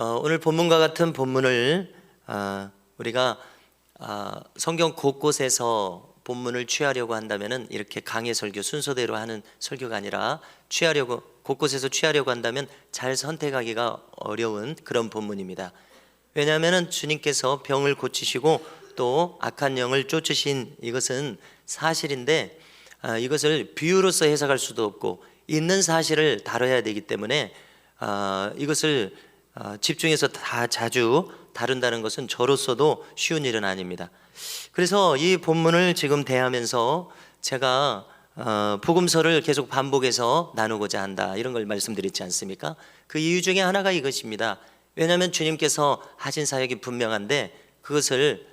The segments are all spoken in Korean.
오늘 본문과 같은 본문을 우리가 성경 곳곳에서 본문을 취하려고 한다면은 이렇게 강해 설교 순서대로 하는 설교가 아니라 곳곳에서 취하려고 한다면 잘 선택하기가 어려운 그런 본문입니다. 왜냐하면은 주님께서 병을 고치시고 또 악한 영을 쫓으신 이것은 사실인데 이것을 비유로서 해석할 수도 없고 있는 사실을 다뤄야 되기 때문에 이것을 집중해서 다 자주 다룬다는 것은 저로서도 쉬운 일은 아닙니다. 그래서 이 본문을 지금 대하면서 제가 복음서를 계속 반복해서 나누고자 한다, 이런 걸 말씀드렸지 않습니까? 그 이유 중에 하나가 이것입니다. 왜냐하면 주님께서 하신 사역이 분명한데 그것을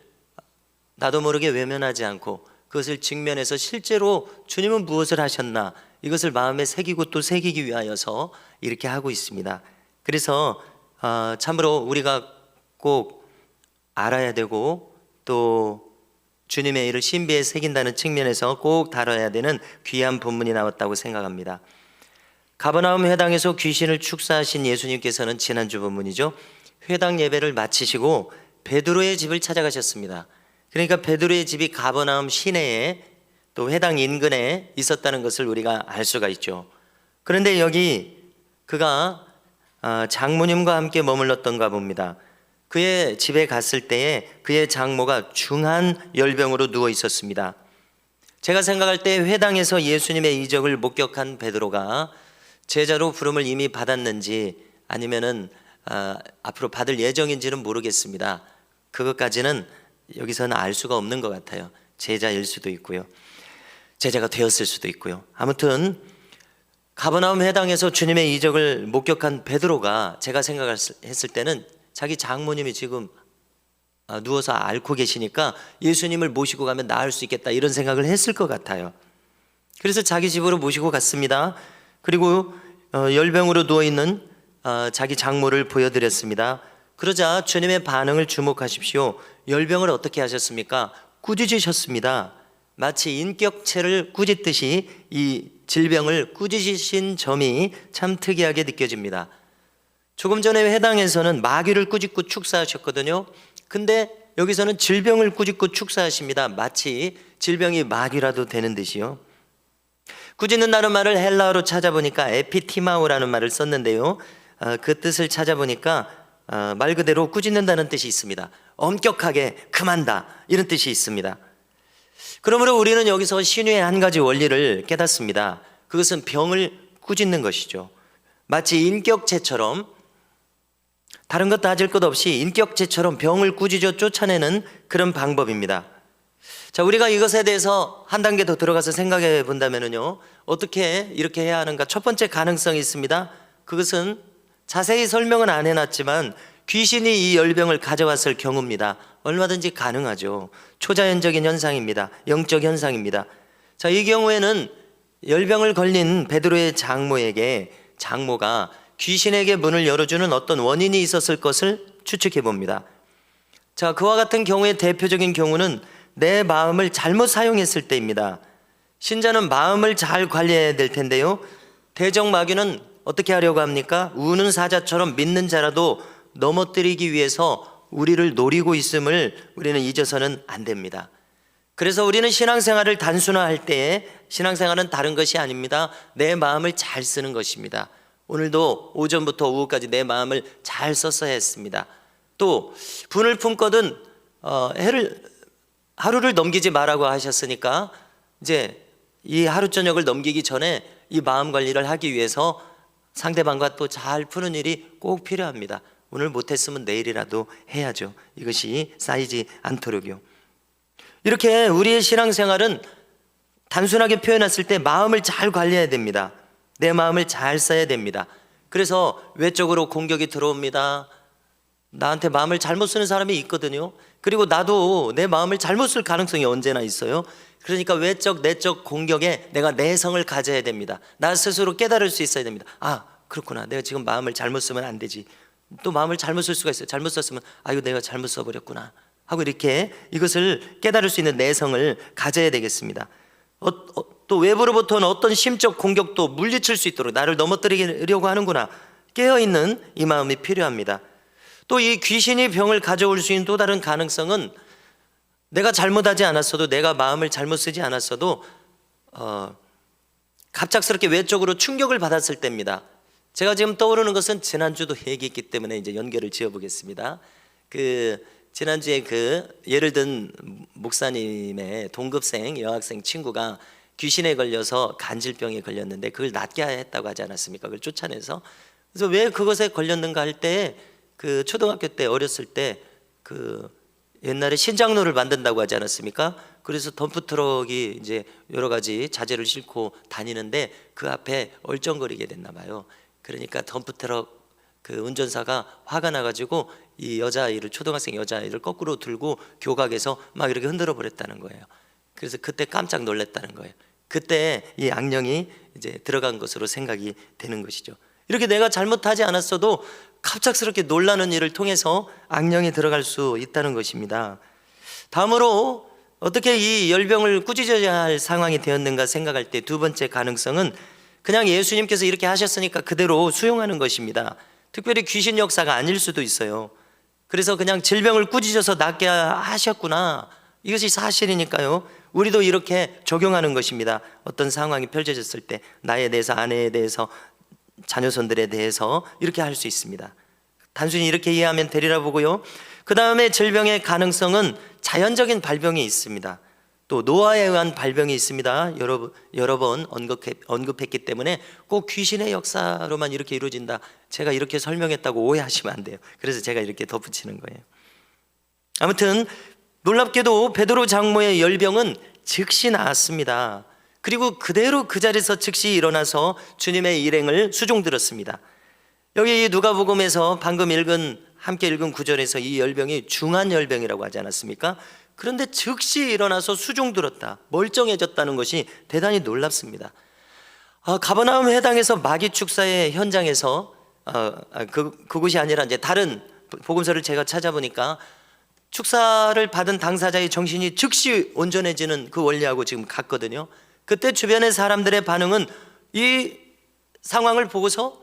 나도 모르게 외면하지 않고 그것을 직면해서 실제로 주님은 무엇을 하셨나, 이것을 마음에 새기고 또 새기기 위하여서 이렇게 하고 있습니다. 그래서 참으로 우리가 꼭 알아야 되고 또 주님의 일을 신비에 새긴다는 측면에서 꼭 다뤄야 되는 귀한 본문이 나왔다고 생각합니다. 가버나움 회당에서 귀신을 축사하신 예수님께서는 지난주 본문이죠, 회당 예배를 마치시고 베드로의 집을 찾아가셨습니다. 그러니까 베드로의 집이 가버나움 시내에 또 회당 인근에 있었다는 것을 우리가 알 수가 있죠. 그런데 여기 그가 장모님과 함께 머물렀던가 봅니다. 그의 집에 갔을 때에 그의 장모가 중한 열병으로 누워 있었습니다. 제가 생각할 때 회당에서 예수님의 이적을 목격한 베드로가 제자로 부름을 이미 받았는지 아니면은 앞으로 받을 예정인지는 모르겠습니다. 그것까지는 여기서는 알 수가 없는 것 같아요. 제자일 수도 있고요, 제자가 되었을 수도 있고요. 아무튼 가버나움 회당에서 주님의 이적을 목격한 베드로가 제가 생각했을 때는 자기 장모님이 지금 누워서 앓고 계시니까 예수님을 모시고 가면 나을 수 있겠다, 이런 생각을 했을 것 같아요. 그래서 자기 집으로 모시고 갔습니다. 그리고 열병으로 누워있는 자기 장모를 보여드렸습니다. 그러자 주님의 반응을 주목하십시오. 열병을 어떻게 하셨습니까? 꾸짖으셨습니다. 마치 인격체를 꾸짖듯이 이 질병을 꾸짖으신 점이 참 특이하게 느껴집니다. 조금 전에 회당에서는 마귀를 꾸짖고 축사하셨거든요. 근데 여기서는 질병을 꾸짖고 축사하십니다. 마치 질병이 마귀라도 되는 듯이요. 꾸짖는다는 말을 헬라어로 찾아보니까 에피티마오라는 말을 썼는데요, 그 뜻을 찾아보니까 말 그대로 꾸짖는다는 뜻이 있습니다. 엄격하게 금한다, 이런 뜻이 있습니다. 그러므로 우리는 여기서 신유의 한 가지 원리를 깨닫습니다. 그것은 병을 꾸짖는 것이죠. 마치 인격체처럼, 다른 것 따질 것 없이 인격체처럼 병을 꾸짖어 쫓아내는 그런 방법입니다. 자, 우리가 이것에 대해서 한 단계 더 들어가서 생각해 본다면요, 어떻게 이렇게 해야 하는가? 첫 번째 가능성이 있습니다. 그것은 자세히 설명은 안 해놨지만 귀신이 이 열병을 가져왔을 경우입니다. 얼마든지 가능하죠. 초자연적인 현상입니다. 영적 현상입니다. 자, 이 경우에는 열병을 걸린 베드로의 장모에게 장모가 귀신에게 문을 열어주는 어떤 원인이 있었을 것을 추측해 봅니다. 자, 그와 같은 경우의 대표적인 경우는 내 마음을 잘못 사용했을 때입니다. 신자는 마음을 잘 관리해야 될 텐데요, 대적 마귀는 어떻게 하려고 합니까? 우는 사자처럼 믿는 자라도 넘어뜨리기 위해서 우리를 노리고 있음을 우리는 잊어서는 안 됩니다. 그래서 우리는 신앙생활을 단순화할 때에 신앙생활은 다른 것이 아닙니다. 내 마음을 잘 쓰는 것입니다. 오늘도 오전부터 오후까지 내 마음을 잘 썼어야 했습니다. 또 분을 품거든 하루를 넘기지 말라고 하셨으니까 이제 이 하루 저녁을 넘기기 전에 이 마음 관리를 하기 위해서 상대방과 또 잘 푸는 일이 꼭 필요합니다. 오늘 못했으면 내일이라도 해야죠. 이것이 쌓이지 않도록요. 이렇게 우리의 신앙생활은 단순하게 표현했을 때 마음을 잘 관리해야 됩니다. 내 마음을 잘 써야 됩니다. 그래서 외적으로 공격이 들어옵니다. 나한테 마음을 잘못 쓰는 사람이 있거든요. 그리고 나도 내 마음을 잘못 쓸 가능성이 언제나 있어요. 그러니까 외적 내적 공격에 내가 내성을 가져야 됩니다. 나 스스로 깨달을 수 있어야 됩니다. 아, 그렇구나, 내가 지금 마음을 잘못 쓰면 안 되지. 또 마음을 잘못 쓸 수가 있어요. 잘못 썼으면 이거 내가 잘못 써버렸구나 하고 이렇게 이것을 깨달을 수 있는 내성을 가져야 되겠습니다. 또 외부로부터는 어떤 심적 공격도 물리칠 수 있도록 나를 넘어뜨리려고 하는구나, 깨어있는 이 마음이 필요합니다. 또 이 귀신이 병을 가져올 수 있는 또 다른 가능성은 내가 잘못하지 않았어도, 내가 마음을 잘못 쓰지 않았어도 갑작스럽게 외적으로 충격을 받았을 때입니다. 제가 지금 떠오르는 것은 지난주도 얘기했기 때문에 이제 연결을 지어보겠습니다. 지난주에 예를 든 목사님의 동급생 여학생 친구가 귀신에 걸려서 간질병에 걸렸는데 그걸 낫게 했다고 하지 않았습니까? 그걸 쫓아내서. 그래서 왜 그것에 걸렸는가 할 때 초등학교 때 어렸을 때 옛날에 신장로를 만든다고 하지 않았습니까? 그래서 덤프트럭이 이제 여러 가지 자재를 싣고 다니는데 그 앞에 얼쩡거리게 됐나 봐요. 그러니까 덤프트럭 운전사가 화가 나가지고 이 여자아이를, 초등학생 여자아이를 거꾸로 들고 교각에서 막 이렇게 흔들어 버렸다는 거예요. 그래서 그때 깜짝 놀랐다는 거예요. 그때 이 악령이 이제 들어간 것으로 생각이 되는 것이죠. 이렇게 내가 잘못하지 않았어도 갑작스럽게 놀라는 일을 통해서 악령이 들어갈 수 있다는 것입니다. 다음으로 어떻게 이 열병을 꾸짖어야 할 상황이 되었는가 생각할 때 두 번째 가능성은 그냥 예수님께서 이렇게 하셨으니까 그대로 수용하는 것입니다. 특별히 귀신 역사가 아닐 수도 있어요. 그래서 그냥 질병을 꾸짖어서 낫게 하셨구나, 이것이 사실이니까요, 우리도 이렇게 적용하는 것입니다. 어떤 상황이 펼쳐졌을 때 나에 대해서, 아내에 대해서, 자녀손들에 대해서 이렇게 할 수 있습니다. 단순히 이렇게 이해하면 되리라 보고요. 그 다음에 질병의 가능성은 자연적인 발병이 있습니다. 또 노화에 의한 발병이 있습니다. 여러 번 언급했기 때문에 꼭 귀신의 역사로만 이렇게 이루어진다, 제가 이렇게 설명했다고 오해하시면 안 돼요. 그래서 제가 이렇게 덧붙이는 거예요. 아무튼 놀랍게도 베드로 장모의 열병은 즉시 나았습니다. 그리고 그대로 그 자리에서 즉시 일어나서 주님의 일행을 수종들었습니다. 여기 누가복음에서 방금 함께 읽은 구절에서 이 열병이 중한 열병이라고 하지 않았습니까? 그런데 즉시 일어나서 수종들었다, 멀쩡해졌다는 것이 대단히 놀랍습니다. 가버나움 회당에서 마귀 축사의 현장에서 그곳이 아니라 이제 다른 복음서를 제가 찾아보니까 축사를 받은 당사자의 정신이 즉시 온전해지는 그 원리하고 지금 같거든요. 그때 주변의 사람들의 반응은 이 상황을 보고서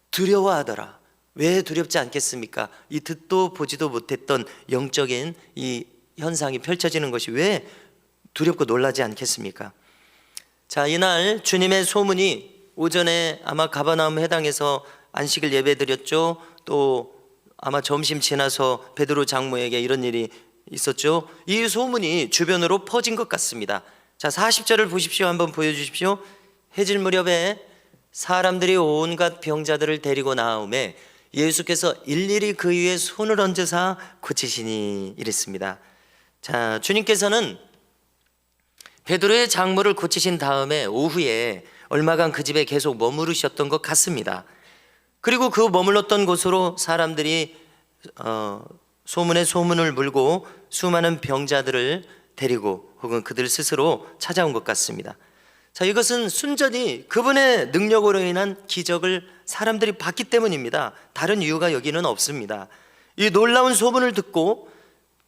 두려워하더라. 왜 두렵지 않겠습니까? 이 듣도 보지도 못했던 영적인 이 현상이 펼쳐지는 것이 왜 두렵고 놀라지 않겠습니까? 자, 이날 주님의 소문이 오전에 아마 가버나움 회당에서 안식일 예배드렸죠. 또 아마 점심 지나서 베드로 장모에게 이런 일이 있었죠. 이 소문이 주변으로 퍼진 것 같습니다. 자, 40절을 보십시오. 한번 보여주십시오. 해질 무렵에 사람들이 온갖 병자들을 데리고 나오매 예수께서 일일이 그 위에 손을 얹으사 고치시니, 이랬습니다. 자, 주님께서는 베드로의 장모를 고치신 다음에 오후에 얼마간 그 집에 계속 머무르셨던 것 같습니다. 그리고 그 머물렀던 곳으로 사람들이 소문에 소문을 물고 수많은 병자들을 데리고 혹은 그들 스스로 찾아온 것 같습니다. 자, 이것은 순전히 그분의 능력으로 인한 기적을 사람들이 봤기 때문입니다. 다른 이유가 여기는 없습니다. 이 놀라운 소문을 듣고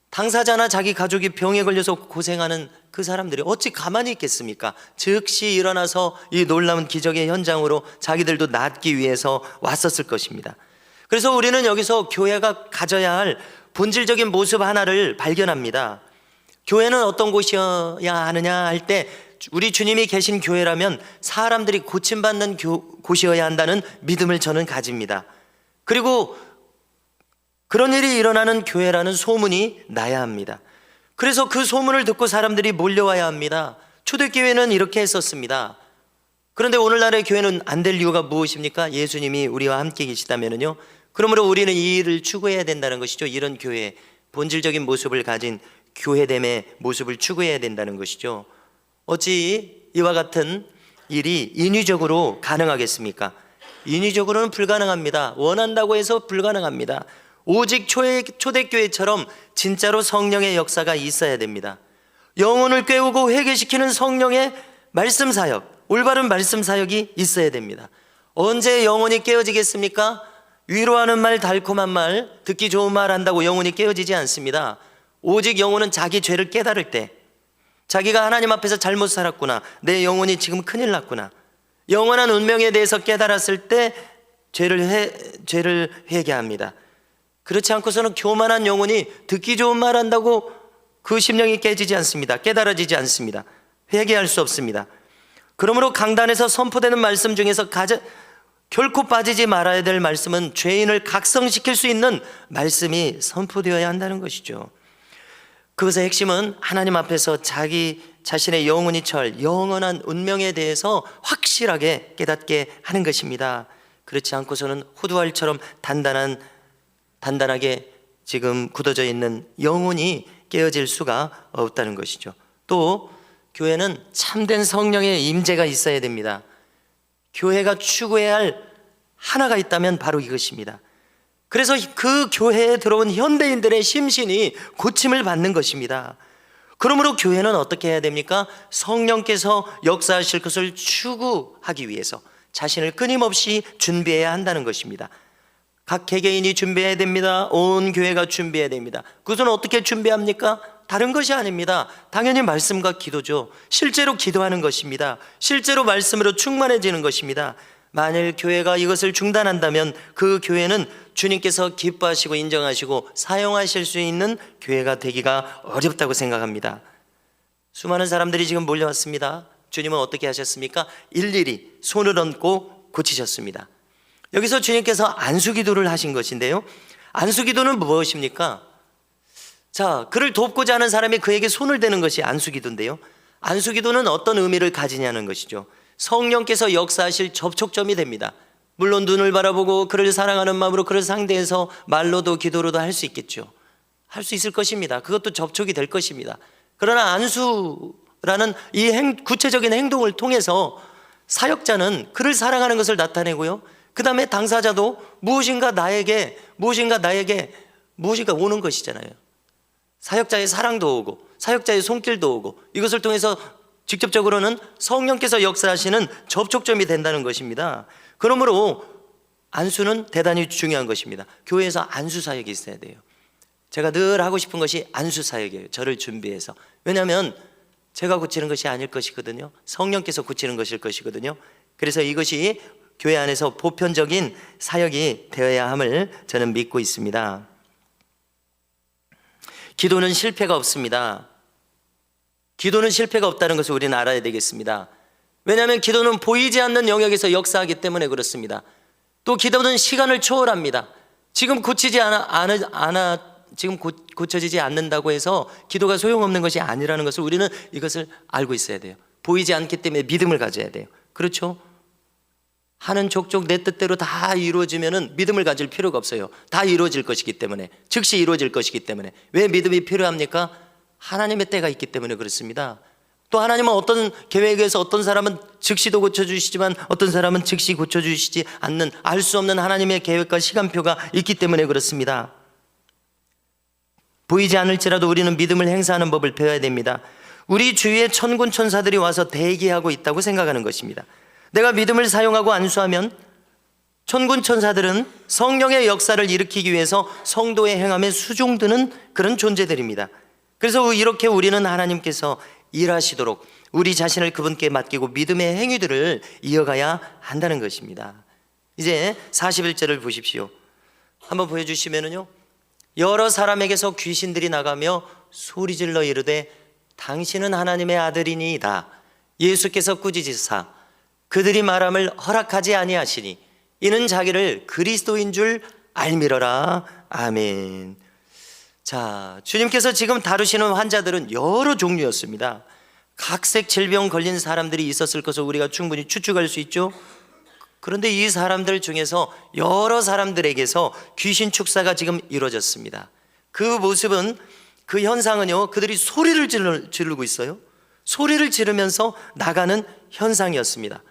당사자나 자기 가족이 병에 걸려서 고생하는 그 사람들이 어찌 가만히 있겠습니까? 즉시 일어나서 이 놀라운 기적의 현장으로 자기들도 낫기 위해서 왔었을 것입니다. 그래서 우리는 여기서 교회가 가져야 할 본질적인 모습 하나를 발견합니다. 교회는 어떤 곳이어야 하느냐 할 때 우리 주님이 계신 교회라면 사람들이 고침받는 곳이어야 한다는 믿음을 저는 가집니다. 그리고 그런 일이 일어나는 교회라는 소문이 나야 합니다. 그래서 그 소문을 듣고 사람들이 몰려와야 합니다. 초대교회는 이렇게 했었습니다. 그런데 오늘날의 교회는 안 될 이유가 무엇입니까? 예수님이 우리와 함께 계시다면요, 그러므로 우리는 이 일을 추구해야 된다는 것이죠. 이런 교회, 본질적인 모습을 가진 교회됨의 모습을 추구해야 된다는 것이죠. 어찌 이와 같은 일이 인위적으로 가능하겠습니까? 인위적으로는 불가능합니다. 원한다고 해서 불가능합니다. 오직 초대교회처럼 진짜로 성령의 역사가 있어야 됩니다. 영혼을 깨우고 회개시키는 성령의 말씀 사역, 올바른 말씀 사역이 있어야 됩니다. 언제 영혼이 깨어지겠습니까? 위로하는 말, 달콤한 말, 듣기 좋은 말 한다고 영혼이 깨어지지 않습니다. 오직 영혼은 자기 죄를 깨달을 때, 자기가 하나님 앞에서 잘못 살았구나, 내 영혼이 지금 큰일 났구나, 영원한 운명에 대해서 깨달았을 때 죄를 회개합니다. 그렇지 않고서는 교만한 영혼이 듣기 좋은 말 한다고 그 심령이 깨지지 않습니다. 깨달아지지 않습니다. 회개할 수 없습니다. 그러므로 강단에서 선포되는 말씀 중에서 결코 빠지지 말아야 될 말씀은 죄인을 각성시킬 수 있는 말씀이 선포되어야 한다는 것이죠. 그것의 핵심은 하나님 앞에서 자기 자신의 영혼이 영원한 운명에 대해서 확실하게 깨닫게 하는 것입니다. 그렇지 않고서는 호두알처럼 단단하게 지금 굳어져 있는 영혼이 깨어질 수가 없다는 것이죠. 또 교회는 참된 성령의 임재가 있어야 됩니다. 교회가 추구해야 할 하나가 있다면 바로 이것입니다. 그래서 그 교회에 들어온 현대인들의 심신이 고침을 받는 것입니다. 그러므로 교회는 어떻게 해야 됩니까? 성령께서 역사하실 것을 추구하기 위해서 자신을 끊임없이 준비해야 한다는 것입니다. 각 개개인이 준비해야 됩니다. 온 교회가 준비해야 됩니다. 그것은 어떻게 준비합니까? 다른 것이 아닙니다. 당연히 말씀과 기도죠. 실제로 기도하는 것입니다. 실제로 말씀으로 충만해지는 것입니다. 만일 교회가 이것을 중단한다면 그 교회는 주님께서 기뻐하시고 인정하시고 사용하실 수 있는 교회가 되기가 어렵다고 생각합니다. 수많은 사람들이 지금 몰려왔습니다. 주님은 어떻게 하셨습니까? 일일이 손을 얹고 고치셨습니다. 여기서 주님께서 안수기도를 하신 것인데요, 안수기도는 무엇입니까? 자, 그를 돕고자 하는 사람이 그에게 손을 대는 것이 안수기도인데요, 안수기도는 어떤 의미를 가지냐는 것이죠. 성령께서 역사하실 접촉점이 됩니다. 물론 눈을 바라보고 그를 사랑하는 마음으로 그를 상대해서 말로도 기도로도 할 수 있겠죠. 할 수 있을 것입니다. 그것도 접촉이 될 것입니다. 그러나 안수라는 이 구체적인 행동을 통해서 사역자는 그를 사랑하는 것을 나타내고요, 그 다음에 당사자도 무엇인가 나에게 오는 것이잖아요. 사역자의 사랑도 오고 사역자의 손길도 오고, 이것을 통해서 직접적으로는 성령께서 역사하시는 접촉점이 된다는 것입니다. 그러므로 안수는 대단히 중요한 것입니다. 교회에서 안수 사역이 있어야 돼요. 제가 늘 하고 싶은 것이 안수 사역이에요. 저를 준비해서. 왜냐하면 제가 고치는 것이 아닐 것이거든요. 성령께서 고치는 것일 것이거든요. 그래서 이것이 교회 안에서 보편적인 사역이 되어야 함을 저는 믿고 있습니다. 기도는 실패가 없습니다. 기도는 실패가 없다는 것을 우리는 알아야 되겠습니다. 왜냐하면 기도는 보이지 않는 영역에서 역사하기 때문에 그렇습니다. 또 기도는 시간을 초월합니다. 지금 고쳐지지 않는다고 해서 기도가 소용없는 것이 아니라는 것을 우리는 이것을 알고 있어야 돼요. 보이지 않기 때문에 믿음을 가져야 돼요. 그렇죠? 하는 족족 내 뜻대로 다 이루어지면은 믿음을 가질 필요가 없어요. 다 이루어질 것이기 때문에, 즉시 이루어질 것이기 때문에. 왜 믿음이 필요합니까? 하나님의 때가 있기 때문에 그렇습니다. 또 하나님은 어떤 계획에서 어떤 사람은 즉시도 고쳐주시지만 어떤 사람은 즉시 고쳐주시지 않는, 알 수 없는 하나님의 계획과 시간표가 있기 때문에 그렇습니다. 보이지 않을지라도 우리는 믿음을 행사하는 법을 배워야 됩니다. 우리 주위에 천군 천사들이 와서 대기하고 있다고 생각하는 것입니다. 내가 믿음을 사용하고 안수하면 천군 천사들은 성령의 역사를 일으키기 위해서 성도의 행함에 수종드는 그런 존재들입니다. 그래서 이렇게 우리는 하나님께서 일하시도록 우리 자신을 그분께 맡기고 믿음의 행위들을 이어가야 한다는 것입니다. 이제 41절을 보십시오. 한번 보여주시면은요, 여러 사람에게서 귀신들이 나가며 소리질러 이르되 당신은 하나님의 아들이니이다. 예수께서 꾸짖으사 그들이 말함을 허락하지 아니하시니 이는 자기를 그리스도인 줄 알미러라. 아멘. 자, 주님께서 지금 다루시는 환자들은 여러 종류였습니다. 각색 질병 걸린 사람들이 있었을 것을 우리가 충분히 추측할 수 있죠. 그런데 이 사람들 중에서 여러 사람들에게서 귀신 축사가 지금 이루어졌습니다. 그 모습은, 그 현상은요, 그들이 소리를 지르고 있어요. 소리를 지르면서 나가는 현상이었습니다.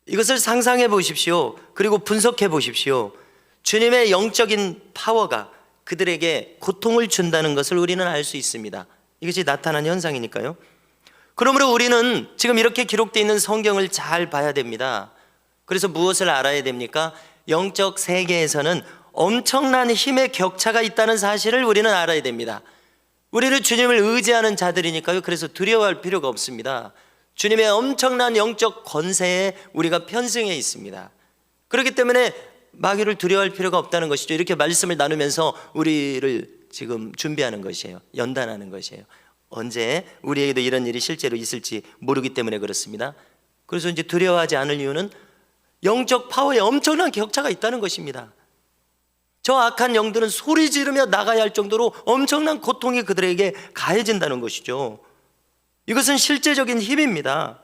이것을 상상해 보십시오. 그리고 분석해 보십시오. 주님의 영적인 파워가 그들에게 고통을 준다는 것을 우리는 알 수 있습니다. 이것이 나타난 현상이니까요. 그러므로 우리는 지금 이렇게 기록되어 있는 성경을 잘 봐야 됩니다. 그래서 무엇을 알아야 됩니까? 영적 세계에서는 엄청난 힘의 격차가 있다는 사실을 우리는 알아야 됩니다. 우리는 주님을 의지하는 자들이니까요. 그래서 두려워할 필요가 없습니다. 주님의 엄청난 영적 권세에 우리가 편승해 있습니다. 그렇기 때문에 마귀를 두려워할 필요가 없다는 것이죠. 이렇게 말씀을 나누면서 우리를 지금 준비하는 것이에요. 연단하는 것이에요. 언제 우리에게도 이런 일이 실제로 있을지 모르기 때문에 그렇습니다. 그래서 이제 두려워하지 않을 이유는 영적 파워에 엄청난 격차가 있다는 것입니다. 저 악한 영들은 소리 지르며 나가야 할 정도로 엄청난 고통이 그들에게 가해진다는 것이죠. 이것은 실제적인 힘입니다.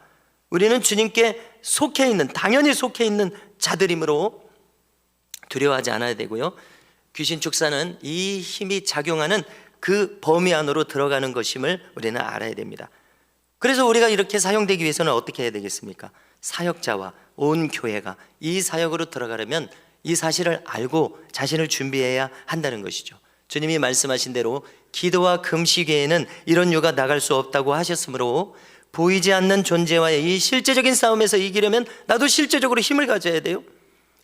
우리는 주님께 속해 있는, 당연히 속해 있는 자들이므로 두려워하지 않아야 되고요. 귀신 축사는 이 힘이 작용하는 그 범위 안으로 들어가는 것임을 우리는 알아야 됩니다. 그래서 우리가 이렇게 사용되기 위해서는 어떻게 해야 되겠습니까? 사역자와 온 교회가 이 사역으로 들어가려면 이 사실을 알고 자신을 준비해야 한다는 것이죠. 주님이 말씀하신 대로 기도와 금식 외에는 이런 유가 나갈 수 없다고 하셨으므로 보이지 않는 존재와의 이 실제적인 싸움에서 이기려면 나도 실제적으로 힘을 가져야 돼요.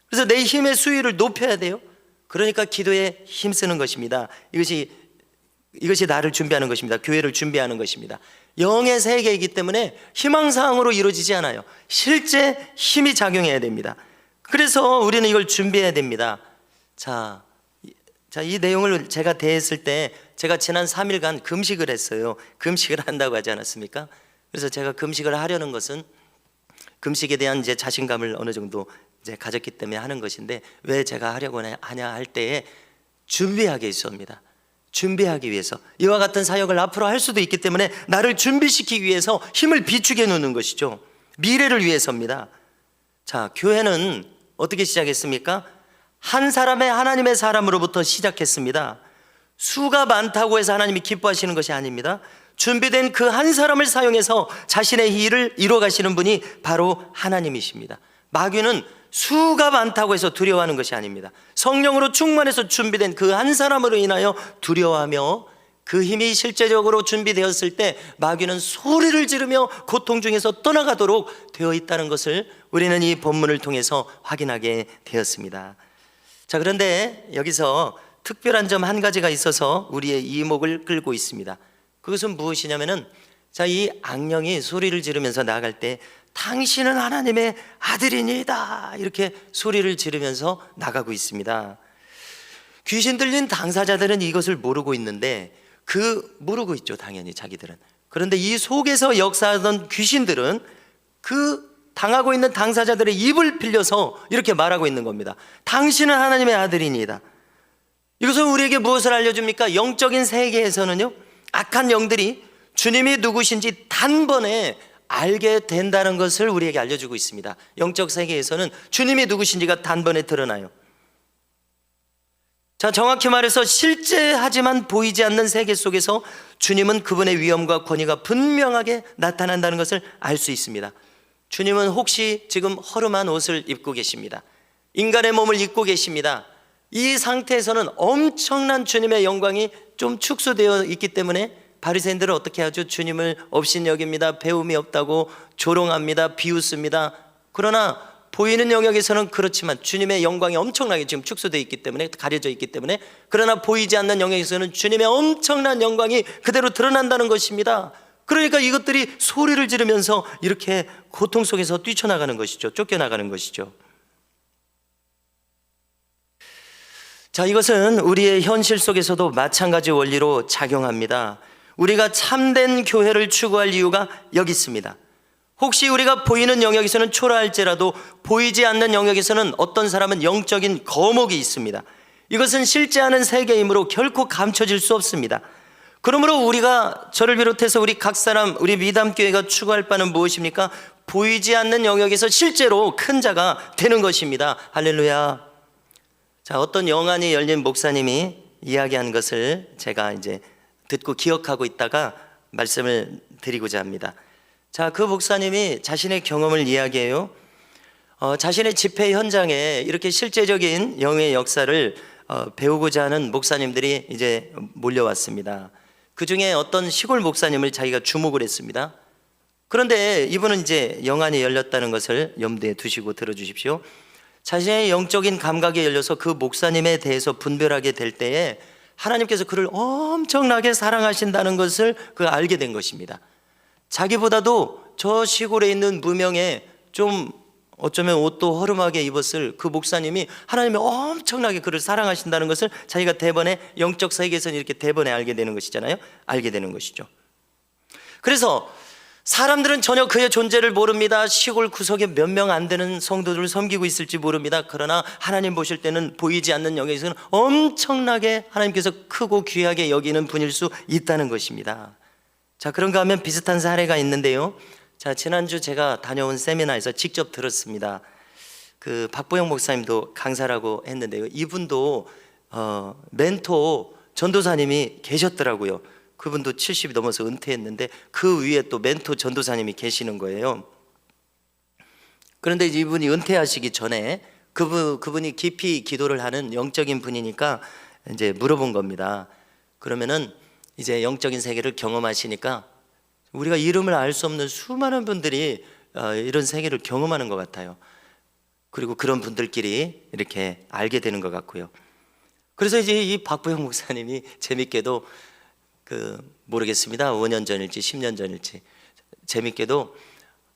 그래서 내 힘의 수위를 높여야 돼요. 그러니까 기도에 힘쓰는 것입니다. 이것이 나를 준비하는 것입니다. 교회를 준비하는 것입니다. 영의 세계이기 때문에 희망사항으로 이루어지지 않아요. 실제 힘이 작용해야 됩니다. 그래서 우리는 이걸 준비해야 됩니다. 자, 이 내용을 제가 대했을 때 제가 지난 3일간 금식을 했어요. 금식을 한다고 하지 않았습니까? 그래서 제가 금식을 하려는 것은 금식에 대한 이제 자신감을 어느 정도 이제 가졌기 때문에 하는 것인데, 왜 제가 하려고 하냐 할 때에 준비하기 위해서입니다. 준비하기 위해서, 이와 같은 사역을 앞으로 할 수도 있기 때문에 나를 준비시키기 위해서 힘을 비추게 놓는 것이죠. 미래를 위해서입니다. 자, 교회는 어떻게 시작했습니까? 한 사람의 하나님의 사람으로부터 시작했습니다. 수가 많다고 해서 하나님이 기뻐하시는 것이 아닙니다. 준비된 그 한 사람을 사용해서 자신의 일을 이루어 가시는 분이 바로 하나님이십니다. 마귀는 수가 많다고 해서 두려워하는 것이 아닙니다. 성령으로 충만해서 준비된 그 한 사람으로 인하여 두려워하며, 그 힘이 실제적으로 준비되었을 때 마귀는 소리를 지르며 고통 중에서 떠나가도록 되어 있다는 것을 우리는 이 본문을 통해서 확인하게 되었습니다. 자, 그런데 여기서 특별한 점 한 가지가 있어서 우리의 이목을 끌고 있습니다. 그것은 무엇이냐면은, 자, 이 악령이 소리를 지르면서 나아갈 때 당신은 하나님의 아들이니이다, 이렇게 소리를 지르면서 나가고 있습니다. 귀신 들린 당사자들은 이것을 모르고 있는데, 모르고 있죠, 당연히 자기들은. 그런데 이 속에서 역사하던 귀신들은 그 당하고 있는 당사자들의 입을 빌려서 이렇게 말하고 있는 겁니다. 당신은 하나님의 아들이니이다. 이것은 우리에게 무엇을 알려줍니까? 영적인 세계에서는요, 악한 영들이 주님이 누구신지 단번에 알게 된다는 것을 우리에게 알려주고 있습니다. 영적 세계에서는 주님이 누구신지가 단번에 드러나요. 자, 정확히 말해서 실제하지만 보이지 않는 세계 속에서 주님은 그분의 위엄과 권위가 분명하게 나타난다는 것을 알 수 있습니다. 주님은 혹시 지금 허름한 옷을 입고 계십니다. 인간의 몸을 입고 계십니다. 이 상태에서는 엄청난 주님의 영광이 좀 축소되어 있기 때문에 바리새인들은 어떻게 하죠? 주님을 업신여깁니다. 배움이 없다고 조롱합니다. 비웃습니다. 그러나 보이는 영역에서는 그렇지만 주님의 영광이 엄청나게 지금 축소되어 있기 때문에, 가려져 있기 때문에, 그러나 보이지 않는 영역에서는 주님의 엄청난 영광이 그대로 드러난다는 것입니다. 그러니까 이것들이 소리를 지르면서 이렇게 고통 속에서 뛰쳐나가는 것이죠. 쫓겨나가는 것이죠. 자, 이것은 우리의 현실 속에서도 마찬가지 원리로 작용합니다. 우리가 참된 교회를 추구할 이유가 여기 있습니다. 혹시 우리가 보이는 영역에서는 초라할지라도 보이지 않는 영역에서는 어떤 사람은 영적인 거목이 있습니다. 이것은 실제 하는 세계이므로 결코 감춰질 수 없습니다. 그러므로 우리가, 저를 비롯해서 우리 각 사람, 우리 미담교회가 추구할 바는 무엇입니까? 보이지 않는 영역에서 실제로 큰 자가 되는 것입니다. 할렐루야. 자, 어떤 영안이 열린 목사님이 이야기한 것을 제가 이제 듣고 기억하고 있다가 말씀을 드리고자 합니다. 자, 그 목사님이 자신의 경험을 이야기해요. 자신의 집회 현장에 이렇게 실제적인 영의 역사를 배우고자 하는 목사님들이 이제 몰려왔습니다. 그 중에 어떤 시골 목사님을 자기가 주목을 했습니다. 그런데 이분은 이제 영안이 열렸다는 것을 염두에 두시고 들어주십시오. 자신의 영적인 감각이 열려서 그 목사님에 대해서 분별하게 될 때에 하나님께서 그를 엄청나게 사랑하신다는 것을 알게 된 것입니다. 자기보다도 저 시골에 있는 무명의 좀 어쩌면 옷도 허름하게 입었을 그 목사님이 하나님이 엄청나게 그를 사랑하신다는 것을 자기가 대번에 영적 세계에서는 이렇게 대번에 알게 되는 것이잖아요. 알게 되는 것이죠. 그래서 사람들은 전혀 그의 존재를 모릅니다. 시골 구석에 몇 명 안 되는 성도들을 섬기고 있을지 모릅니다. 그러나 하나님 보실 때는 보이지 않는 영역에서는 엄청나게 하나님께서 크고 귀하게 여기는 분일 수 있다는 것입니다. 자, 그런가 하면 비슷한 사례가 있는데요. 자, 지난주 제가 다녀온 세미나에서 직접 들었습니다. 그 박보영 목사님도 강사라고 했는데요. 이분도 멘토 전도사님이 계셨더라고요. 그분도 70이 넘어서 은퇴했는데 그 위에 또 멘토 전도사님이 계시는 거예요. 그런데 이분이 은퇴하시기 전에 그분이 깊이 기도를 하는 영적인 분이니까 이제 물어본 겁니다. 그러면은 이제 영적인 세계를 경험하시니까 우리가 이름을 알 수 없는 수많은 분들이 이런 세계를 경험하는 것 같아요. 그리고 그런 분들끼리 이렇게 알게 되는 것 같고요. 그래서 이제 이 박보영 목사님이 재밌게도 모르겠습니다. 5년 전일지 10년 전일지 재밌게도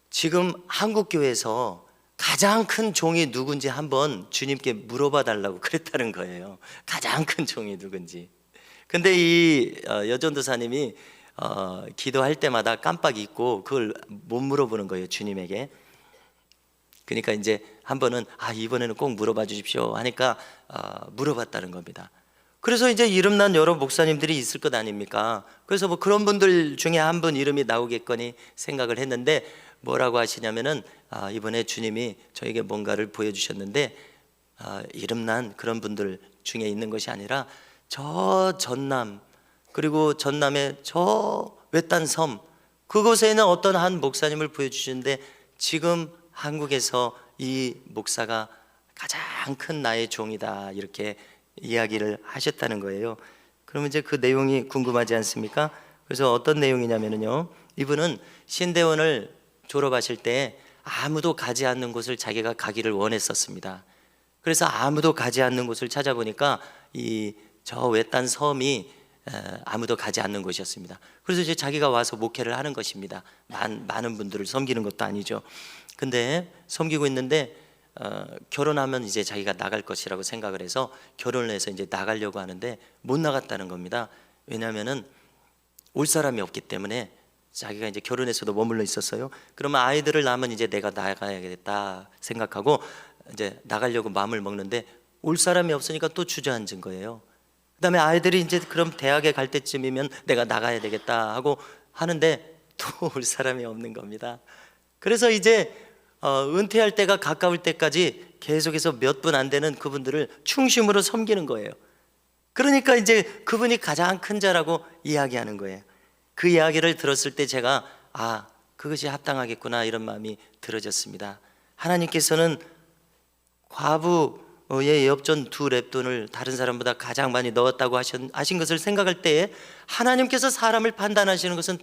지금 한국교회에서 가장 큰 종이 누군지 한번 주님께 물어봐 달라고 그랬다는 거예요. 가장 큰 종이 누군지. 근데 이 여전도사님이 기도할 때마다 깜빡 잊고 그걸 못 물어보는 거예요, 주님에게. 그러니까 이제 한 번은 이번에는 꼭 물어봐 주십시오 하니까 물어봤다는 겁니다. 그래서 이제 이름난 여러 목사님들이 있을 것 아닙니까? 그래서 뭐 그런 분들 중에 한 분 이름이 나오겠거니 생각을 했는데 뭐라고 하시냐면은 이번에 주님이 저에게 뭔가를 보여주셨는데 이름난 그런 분들 중에 있는 것이 아니라 저 전남, 그리고 전남의 저 외딴 섬, 그곳에는 어떤 한 목사님을 보여주시는데 지금 한국에서 이 목사가 가장 큰 나의 종이다, 이렇게 이야기를 하셨다는 거예요. 그러면 이제 그 내용이 궁금하지 않습니까? 그래서 어떤 내용이냐면요, 이분은 신대원을 졸업하실 때 아무도 가지 않는 곳을 자기가 가기를 원했었습니다. 그래서 아무도 가지 않는 곳을 찾아보니까 저 외딴 섬이 아무도 가지 않는 곳이었습니다. 그래서 이제 자기가 와서 목회를 하는 것입니다. 많은 분들을 섬기는 것도 아니죠. 근데 섬기고 있는데 결혼하면 이제 자기가 나갈 것이라고 생각을 해서 결혼을 해서 이제 나가려고 하는데 못 나갔다는 겁니다. 왜냐하면은 올 사람이 없기 때문에 자기가 이제 결혼해서도 머물러 있었어요. 그러면 아이들을 낳으면 이제 내가 나가야겠다 생각하고 이제 나가려고 마음을 먹는데 올 사람이 없으니까 또 주저앉은 거예요. 그다음에 아이들이 이제 그럼 대학에 갈 때쯤이면 내가 나가야 되겠다 하고 하는데 또 올 사람이 없는 겁니다. 그래서 이제 은퇴할 때가 가까울 때까지 계속해서 몇 분 안 되는 그분들을 충심으로 섬기는 거예요. 그러니까 이제 그분이 가장 큰 자라고 이야기하는 거예요. 그 이야기를 들었을 때 제가 그것이 합당하겠구나, 이런 마음이 들어졌습니다. 하나님께서는 과부의 엽전 2렙돈을 다른 사람보다 가장 많이 넣었다고 하신 것을 생각할 때에 하나님께서 사람을 판단하시는 것은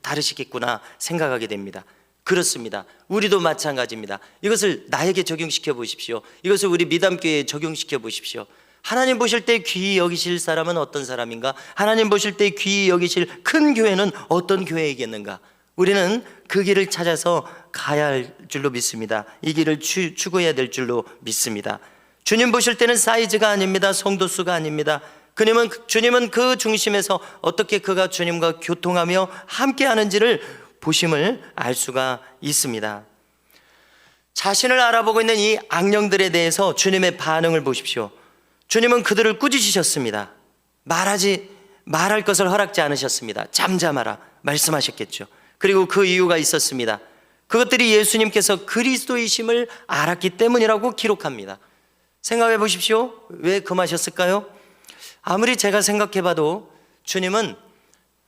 다르시겠구나 생각하게 됩니다. 그렇습니다. 우리도 마찬가지입니다. 이것을 나에게 적용시켜 보십시오. 이것을 우리 미담교회에 적용시켜 보십시오. 하나님 보실 때 귀히 여기실 사람은 어떤 사람인가? 하나님 보실 때 귀히 여기실 큰 교회는 어떤 교회이겠는가? 우리는 그 길을 찾아서 가야 할 줄로 믿습니다. 이 길을 추구해야 될 줄로 믿습니다. 주님 보실 때는 사이즈가 아닙니다. 성도 수가 아닙니다. 주님은 그 중심에서 어떻게 그가 주님과 교통하며 함께 하는지를 보심을 알 수가 있습니다. 자신을 알아보고 있는 이 악령들에 대해서 주님의 반응을 보십시오. 주님은 그들을 꾸짖으셨습니다. 말할 것을 허락지 않으셨습니다. 잠잠하라 말씀하셨겠죠. 그리고 그 이유가 있었습니다. 그것들이 예수님께서 그리스도이심을 알았기 때문이라고 기록합니다. 생각해 보십시오. 왜 금하셨을까요? 아무리 제가 생각해 봐도 주님은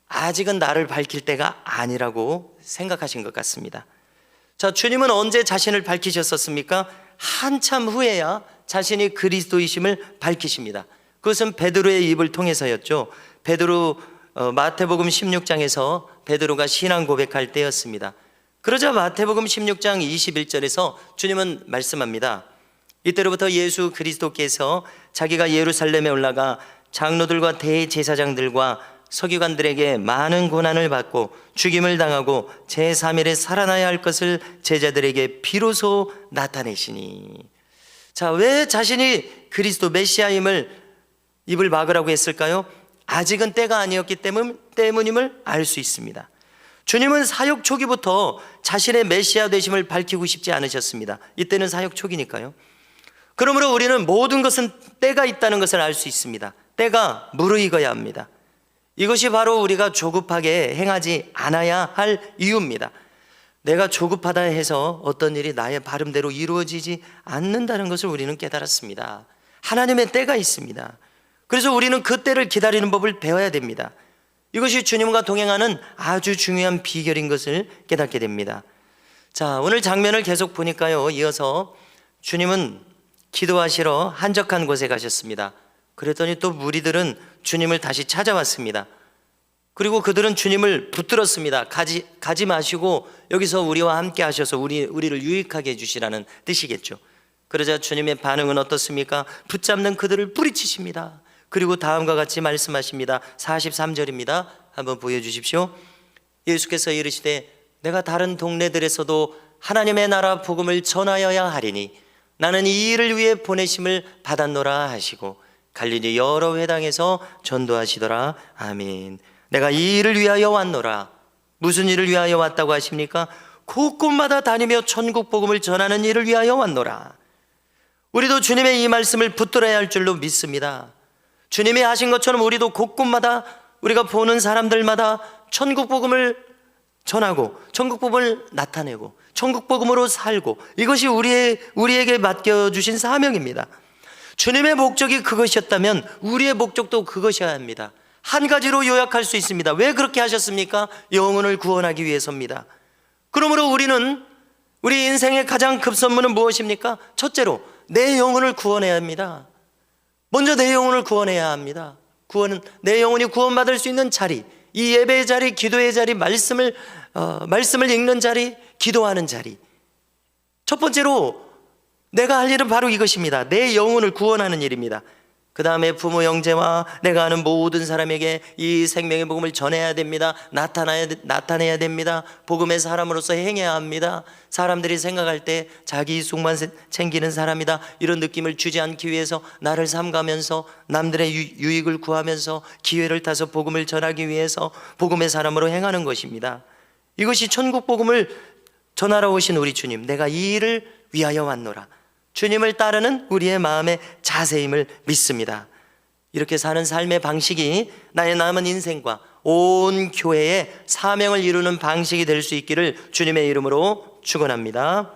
아직은 나를 밝힐 때가 아니라고 생각하신 것 같습니다. 자, 주님은 언제 자신을 밝히셨었습니까? 한참 후에야 자신이 그리스도이심을 밝히십니다. 그것은 베드로의 입을 통해서였죠. 마태복음 16장에서 베드로가 신앙 고백할 때였습니다. 그러자 마태복음 16장 21절에서 주님은 말씀합니다. 이때로부터 예수 그리스도께서 자기가 예루살렘에 올라가 장로들과 대제사장들과 서기관들에게 많은 고난을 받고 죽임을 당하고 제3일에 살아나야 할 것을 제자들에게 비로소 나타내시니. 자, 왜 자신이 그리스도 메시아임을 입을 막으라고 했을까요? 아직은 때가 아니었기 때문임을 알 수 있습니다. 주님은 사역 초기부터 자신의 메시아 되심을 밝히고 싶지 않으셨습니다. 이때는 사역 초기니까요. 그러므로 우리는 모든 것은 때가 있다는 것을 알 수 있습니다. 때가 무르익어야 합니다. 이것이 바로 우리가 조급하게 행하지 않아야 할 이유입니다. 내가 조급하다 해서 어떤 일이 나의 바름대로 이루어지지 않는다는 것을 우리는 깨달았습니다. 하나님의 때가 있습니다. 그래서 우리는 그 때를 기다리는 법을 배워야 됩니다. 이것이 주님과 동행하는 아주 중요한 비결인 것을 깨닫게 됩니다. 자, 오늘 장면을 계속 보니까요, 이어서 주님은 기도하시러 한적한 곳에 가셨습니다. 그랬더니 또 무리들은 주님을 다시 찾아왔습니다. 그리고 그들은 주님을 붙들었습니다. 가지 마시고 여기서 우리와 함께 하셔서 우리를 유익하게 해주시라는 뜻이겠죠. 그러자 주님의 반응은 어떻습니까? 붙잡는 그들을 뿌리치십니다. 그리고 다음과 같이 말씀하십니다. 43절입니다. 한번 보여주십시오. 예수께서 이르시되 내가 다른 동네들에서도 하나님의 나라 복음을 전하여야 하리니 나는 이 일을 위해 보내심을 받았노라 하시고 갈릴리 여러 회당에서 전도하시더라. 아멘. 내가 이 일을 위하여 왔노라. 무슨 일을 위하여 왔다고 하십니까? 곳곳마다 다니며 천국 복음을 전하는 일을 위하여 왔노라. 우리도 주님의 이 말씀을 붙들어야 할 줄로 믿습니다. 주님이 하신 것처럼 우리도 곳곳마다 우리가 보는 사람들마다 천국 복음을 전하고 천국 복음을 나타내고 천국 복음으로 살고, 이것이 우리에게 맡겨주신 사명입니다. 주님의 목적이 그것이었다면 우리의 목적도 그것이어야 합니다. 한 가지로 요약할 수 있습니다. 왜 그렇게 하셨습니까? 영혼을 구원하기 위해서입니다. 그러므로 우리는 우리 인생의 가장 급선무는 무엇입니까? 첫째로 내 영혼을 구원해야 합니다. 먼저 내 영혼을 구원해야 합니다. 내 영혼이 구원받을 수 있는 자리, 이 예배의 자리, 기도의 자리, 말씀을 읽는 자리, 기도하는 자리. 첫 번째로 내가 할 일은 바로 이것입니다. 내 영혼을 구원하는 일입니다. 그 다음에 부모, 형제와 내가 아는 모든 사람에게 이 생명의 복음을 전해야 됩니다. 나타내야 됩니다. 복음의 사람으로서 행해야 합니다. 사람들이 생각할 때 자기 이익만 챙기는 사람이다, 이런 느낌을 주지 않기 위해서 나를 삼가면서 남들의 유익을 구하면서 기회를 타서 복음을 전하기 위해서 복음의 사람으로 행하는 것입니다. 이것이 천국 복음을 전하러 오신 우리 주님, 내가 이 일을 위하여 왔노라. 주님을 따르는 우리의 마음의 자세임을 믿습니다. 이렇게 사는 삶의 방식이 나의 남은 인생과 온 교회의 사명을 이루는 방식이 될 수 있기를 주님의 이름으로 축원합니다.